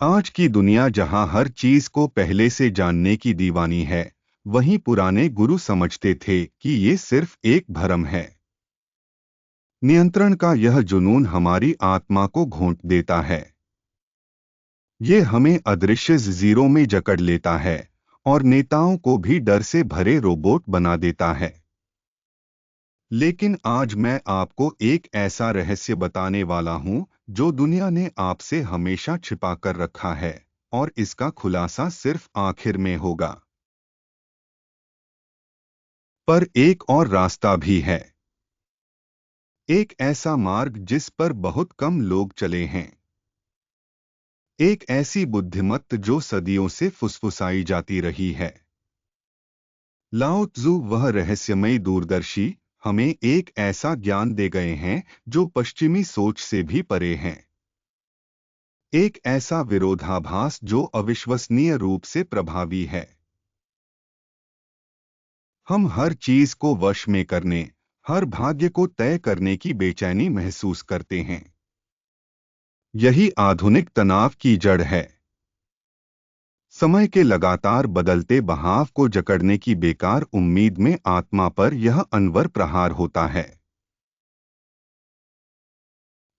आज की दुनिया जहां हर चीज को पहले से जानने की दीवानी है, वहीं पुराने गुरु समझते थे कि ये सिर्फ एक भ्रम है। नियंत्रण का यह जुनून हमारी आत्मा को घोंट देता है। ये हमें अदृश्य जीरो में जकड़ लेता है और नेताओं को भी डर से भरे रोबोट बना देता है। लेकिन आज मैं आपको एक ऐसा रहस्य बताने वाला हूं जो दुनिया ने आपसे हमेशा छिपा कर रखा है, और इसका खुलासा सिर्फ आखिर में होगा। पर एक और रास्ता भी है, एक ऐसा मार्ग जिस पर बहुत कम लोग चले हैं, एक ऐसी बुद्धिमत्त जो सदियों से फुसफुसाई जाती रही है। लाओ त्जू वह रहस्यमयी दूरदर्शी हमें एक ऐसा ज्ञान दे गए हैं जो पश्चिमी सोच से भी परे हैं, एक ऐसा विरोधाभास जो अविश्वसनीय रूप से प्रभावी है। हम हर चीज को वश में करने, हर भाग्य को तय करने की बेचैनी महसूस करते हैं। यही आधुनिक तनाव की जड़ है। समय के लगातार बदलते बहाव को जकड़ने की बेकार उम्मीद में आत्मा पर यह अनवर प्रहार होता है।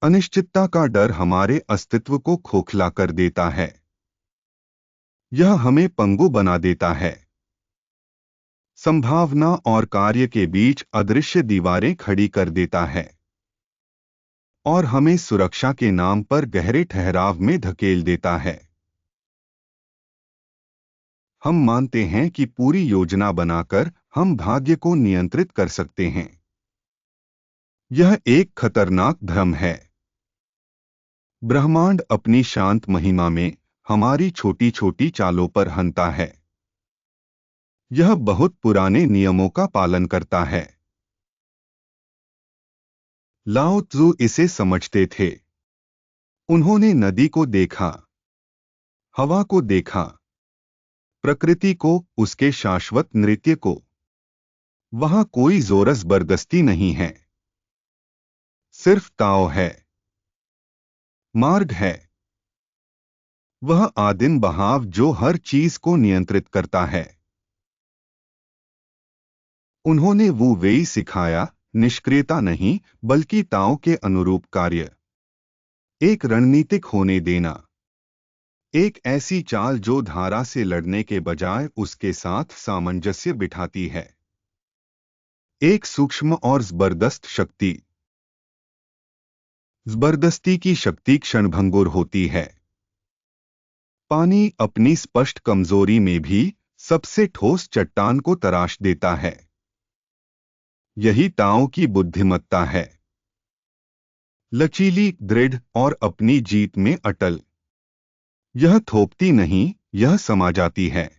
अनिश्चितता का डर हमारे अस्तित्व को खोखला कर देता है। यह हमें पंगु बना देता है। संभावना और कार्य के बीच अदृश्य दीवारें खड़ी कर देता है और हमें सुरक्षा के नाम पर गहरे ठहराव में धकेल देता है। हम मानते हैं कि पूरी योजना बनाकर हम भाग्य को नियंत्रित कर सकते हैं। यह एक खतरनाक भ्रम है। ब्रह्मांड अपनी शांत महिमा में हमारी छोटी छोटी चालों पर हंता है। यह बहुत पुराने नियमों का पालन करता है। लाओ त्जू इसे समझते थे। उन्होंने नदी को देखा, हवा को देखा, प्रकृति को, उसके शाश्वत नृत्य को। वहां कोई जोर जबरदस्ती नहीं है, सिर्फ ताओ है, मार्ग है। वह आदिम बहाव जो हर चीज को नियंत्रित करता है। उन्होंने वू वेई सिखाया, निष्क्रियता नहीं बल्कि ताओ के अनुरूप कार्य, एक रणनीतिक होने देना, एक ऐसी चाल जो धारा से लड़ने के बजाय उसके साथ सामंजस्य बिठाती है, एक सूक्ष्म और जबरदस्त शक्ति। जबरदस्ती की शक्ति क्षणभंगुर होती है। पानी अपनी स्पष्ट कमजोरी में भी सबसे ठोस चट्टान को तराश देता है। यही ताओ की बुद्धिमत्ता है, लचीली, दृढ़ और अपनी जीत में अटल। यह थोपती नहीं, यह समा जाती है।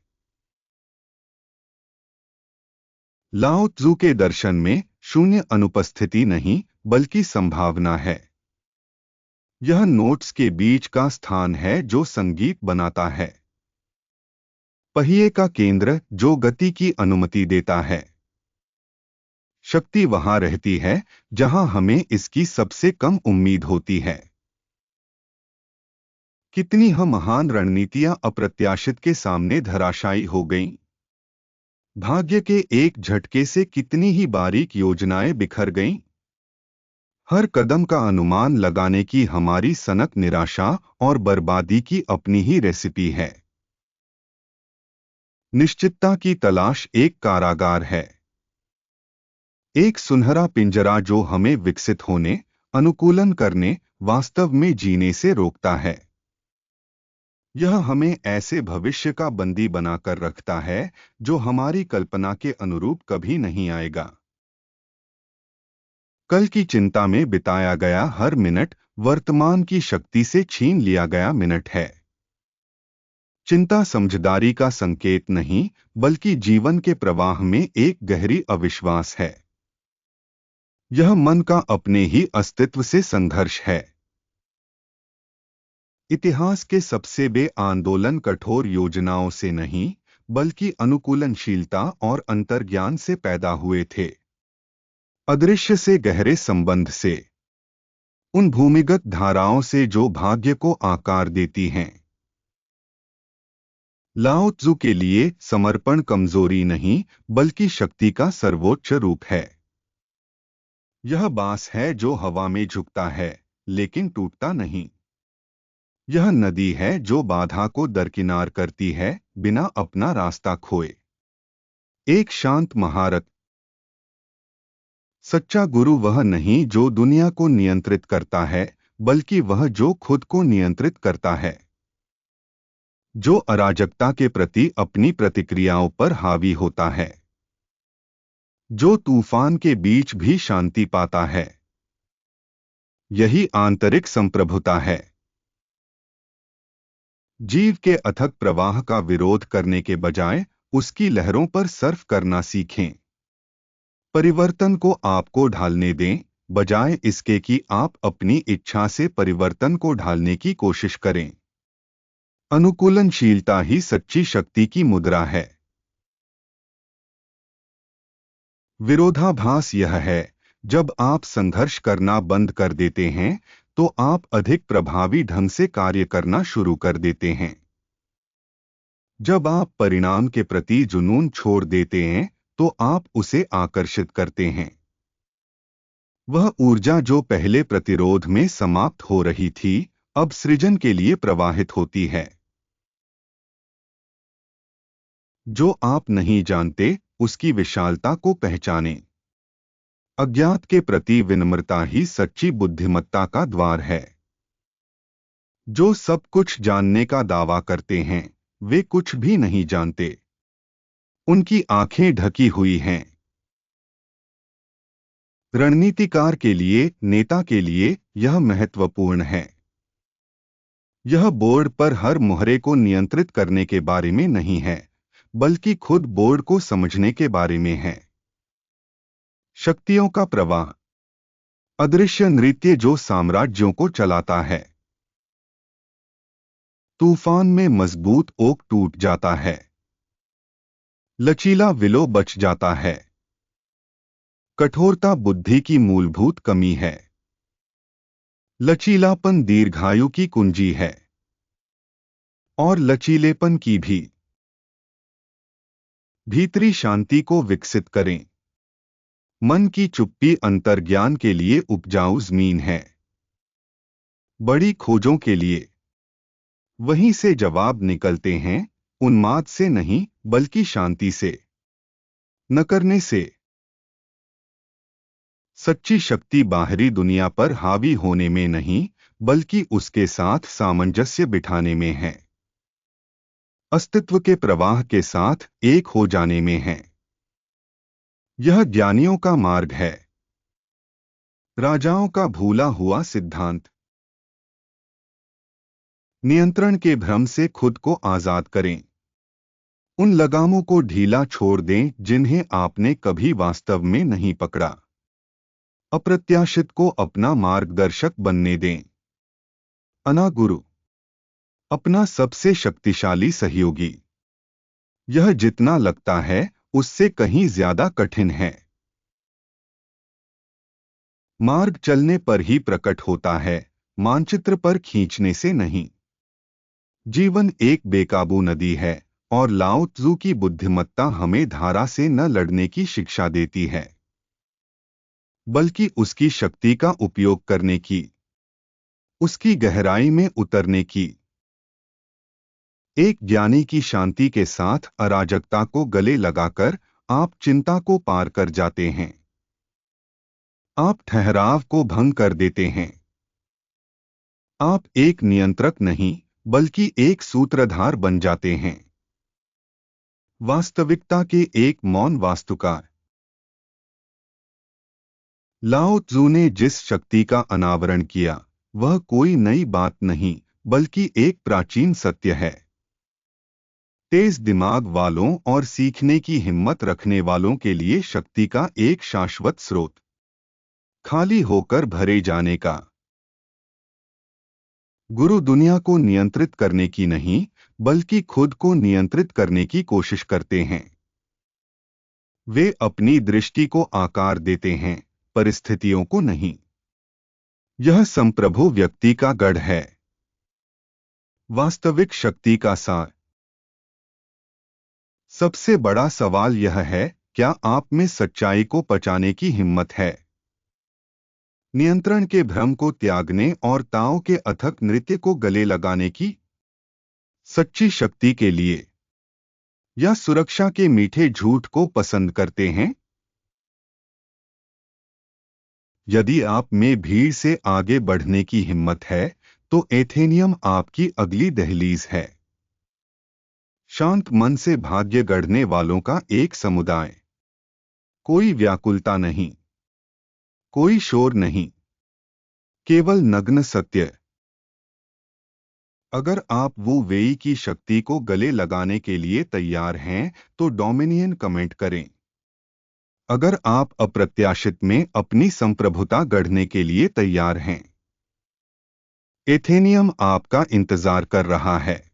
लाओ त्जू के दर्शन में शून्य अनुपस्थिति नहीं बल्कि संभावना है। यह नोट्स के बीच का स्थान है जो संगीत बनाता है, पहिए का केंद्र जो गति की अनुमति देता है। शक्ति वहां रहती है जहां हमें इसकी सबसे कम उम्मीद होती है। कितनी महान रणनीतियां अप्रत्याशित के सामने धराशायी हो गईं। भाग्य के एक झटके से कितनी ही बारीक योजनाएं बिखर गईं। हर कदम का अनुमान लगाने की हमारी सनक निराशा और बर्बादी की अपनी ही रेसिपी है। निश्चितता की तलाश एक कारागार है, एक सुनहरा पिंजरा जो हमें विकसित होने, अनुकूलन करने, वास्तव में जीने से रोकता है। यह हमें ऐसे भविष्य का बंदी बनाकर रखता है जो हमारी कल्पना के अनुरूप कभी नहीं आएगा। कल की चिंता में बिताया गया हर मिनट वर्तमान की शक्ति से छीन लिया गया मिनट है। चिंता समझदारी का संकेत नहीं बल्कि जीवन के प्रवाह में एक गहरी अविश्वास है। यह मन का अपने ही अस्तित्व से संघर्ष है। इतिहास के सबसे बे आंदोलन कठोर योजनाओं से नहीं बल्कि अनुकूलनशीलता और अंतर्ज्ञान से पैदा हुए थे। अदृश्य से गहरे संबंध से, उन भूमिगत धाराओं से जो भाग्य को आकार देती हैं। लाओ त्सु के लिए समर्पण कमजोरी नहीं बल्कि शक्ति का सर्वोच्च रूप है। यह बांस है जो हवा में झुकता है लेकिन टूटता नहीं। यह नदी है जो बाधा को दरकिनार करती है बिना अपना रास्ता खोए। एक शांत महारथ। सच्चा गुरु वह नहीं जो दुनिया को नियंत्रित करता है बल्कि वह जो खुद को नियंत्रित करता है, जो अराजकता के प्रति अपनी प्रतिक्रियाओं पर हावी होता है, जो तूफान के बीच भी शांति पाता है। यही आंतरिक संप्रभुता है। जीव के अथक प्रवाह का विरोध करने के बजाय उसकी लहरों पर सर्फ करना सीखें। परिवर्तन को आपको ढालने दें बजाय इसके कि आप अपनी इच्छा से परिवर्तन को ढालने की कोशिश करें। अनुकूलनशीलता ही सच्ची शक्ति की मुद्रा है। विरोधाभास यह है, जब आप संघर्ष करना बंद कर देते हैं तो आप अधिक प्रभावी ढंग से कार्य करना शुरू कर देते हैं। जब आप परिणाम के प्रति जुनून छोड़ देते हैं तो आप उसे आकर्षित करते हैं। वह ऊर्जा जो पहले प्रतिरोध में समाप्त हो रही थी अब सृजन के लिए प्रवाहित होती है। जो आप नहीं जानते उसकी विशालता को पहचानें। अज्ञात के प्रति विनम्रता ही सच्ची बुद्धिमत्ता का द्वार है। जो सब कुछ जानने का दावा करते हैं वे कुछ भी नहीं जानते। उनकी आंखें ढकी हुई हैं। रणनीतिकार के लिए, नेता के लिए यह महत्वपूर्ण है। यह बोर्ड पर हर मुहरे को नियंत्रित करने के बारे में नहीं है बल्कि खुद बोर्ड को समझने के बारे में है। शक्तियों का प्रवाह, अदृश्य नृत्य जो साम्राज्यों को चलाता है। तूफान में मजबूत ओक टूट जाता है, लचीला विलो बच जाता है। कठोरता बुद्धि की मूलभूत कमी है, लचीलापन दीर्घायु की कुंजी है। और लचीलेपन की भी भीतरी शांति को विकसित करें। मन की चुप्पी अंतर्ज्ञान के लिए उपजाऊ जमीन है। बड़ी खोजों के लिए वहीं से जवाब निकलते हैं, उन्माद से नहीं बल्कि शांति से, न करने से। सच्ची शक्ति बाहरी दुनिया पर हावी होने में नहीं बल्कि उसके साथ सामंजस्य बिठाने में है। अस्तित्व के प्रवाह के साथ एक हो जाने में है। यह ज्ञानियों का मार्ग है, राजाओं का भूला हुआ सिद्धांत। नियंत्रण के भ्रम से खुद को आजाद करें। उन लगामों को ढीला छोड़ दें जिन्हें आपने कभी वास्तव में नहीं पकड़ा। अप्रत्याशित को अपना मार्गदर्शक बनने दें। अनागुरु, अपना सबसे शक्तिशाली सहयोगी। यह जितना लगता है उससे कहीं ज्यादा कठिन है। मार्ग चलने पर ही प्रकट होता है, मानचित्र पर खींचने से नहीं। जीवन एक बेकाबू नदी है और लाओ त्सु की बुद्धिमत्ता हमें धारा से न लड़ने की शिक्षा देती है बल्कि उसकी शक्ति का उपयोग करने की, उसकी गहराई में उतरने की। एक ज्ञानी की शांति के साथ अराजकता को गले लगाकर आप चिंता को पार कर जाते हैं। आप ठहराव को भंग कर देते हैं। आप एक नियंत्रक नहीं बल्कि एक सूत्रधार बन जाते हैं। वास्तविकता के एक मौन वास्तुकार। लाओ त्सु ने जिस शक्ति का अनावरण किया वह कोई नई बात नहीं बल्कि एक प्राचीन सत्य है। तेज दिमाग वालों और सीखने की हिम्मत रखने वालों के लिए शक्ति का एक शाश्वत स्रोत, खाली होकर भरे जाने का। गुरु दुनिया को नियंत्रित करने की नहीं बल्कि खुद को नियंत्रित करने की कोशिश करते हैं। वे अपनी दृष्टि को आकार देते हैं, परिस्थितियों को नहीं। यह संप्रभु व्यक्ति का गढ़ है, वास्तविक शक्ति का सार। सबसे बड़ा सवाल यह है, क्या आप में सच्चाई को पचाने की हिम्मत है? नियंत्रण के भ्रम को त्यागने और ताओ के अथक नृत्य को गले लगाने की सच्ची शक्ति के लिए, या सुरक्षा के मीठे झूठ को पसंद करते हैं? यदि आप में भीड़ से आगे बढ़ने की हिम्मत है, तो एथेनियम आपकी अगली दहलीज है। शांत मन से भाग्य गढ़ने वालों का एक समुदाय। कोई व्याकुलता नहीं, कोई शोर नहीं, केवल नग्न सत्य। अगर आप वो वेई की शक्ति को गले लगाने के लिए तैयार हैं, तो डोमिनियन कमेंट करें। अगर आप अप्रत्याशित में अपनी संप्रभुता गढ़ने के लिए तैयार हैं, एथेनियम आपका इंतजार कर रहा है।